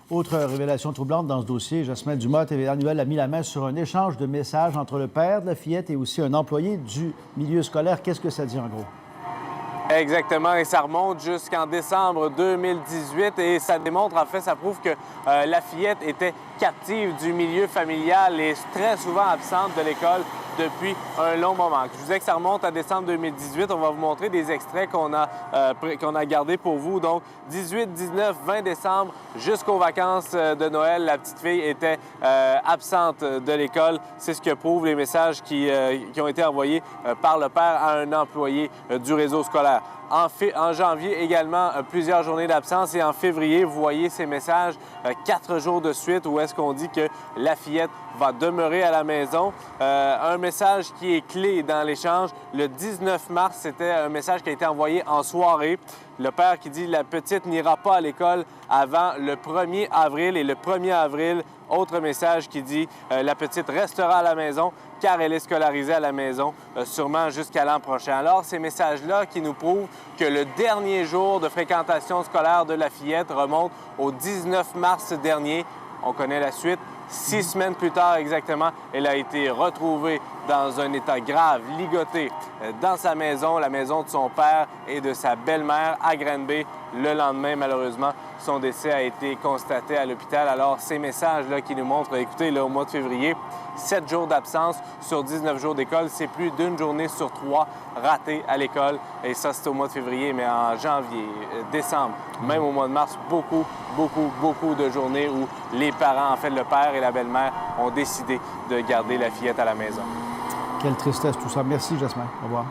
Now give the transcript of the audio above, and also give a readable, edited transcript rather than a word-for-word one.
Autre révélation troublante dans ce dossier, Jasmin Dumas, TVA Nouvelle a mis la main sur un échange de messages entre le père de la fillette et aussi un employé du milieu scolaire. Qu'est-ce que ça dit en gros? Exactement, et ça remonte jusqu'en décembre 2018 et ça démontre, en fait, ça prouve que la fillette était captive du milieu familial et très souvent absente de l'école depuis un long moment. Je vous disais que ça remonte à décembre 2018. On va vous montrer des extraits qu'on a gardés pour vous. Donc, 18, 19, 20 décembre, jusqu'aux vacances de Noël, la petite fille était absente de l'école. C'est ce que prouvent les messages qui ont été envoyés par le père à un employé du réseau scolaire. En janvier également, plusieurs journées d'absence et en février, vous voyez ces messages 4 jours de suite où est-ce qu'on dit que la fillette va demeurer à la maison. Un message qui est clé dans l'échange, le 19 mars, c'était un message qui a été envoyé en soirée. Le père qui dit « La petite n'ira pas à l'école avant le 1er avril » et le 1er avril, autre message qui dit « La petite restera à la maison car elle est scolarisée à la maison, sûrement jusqu'à l'an prochain. » Alors, ces messages-là qui nous prouvent que le dernier jour de fréquentation scolaire de la fillette remonte au 19 mars dernier. On connaît la suite. 6 semaines plus tard exactement, elle a été retrouvée dans un état grave, ligotée dans sa maison, la maison de son père et de sa belle-mère à Granby. Le lendemain, malheureusement, son décès a été constaté à l'hôpital. Alors, ces messages-là qui nous montrent, écoutez, là, au mois de février, 7 jours d'absence sur 19 jours d'école, c'est plus d'une journée sur 3 ratée à l'école. Et ça, c'est au mois de février, mais en janvier, décembre, même au mois de mars, beaucoup de journées où les parents, en fait, le père et la belle-mère, ont décidé de garder la fillette à la maison. Quelle tristesse tout ça. Merci, Jasmin. Au revoir.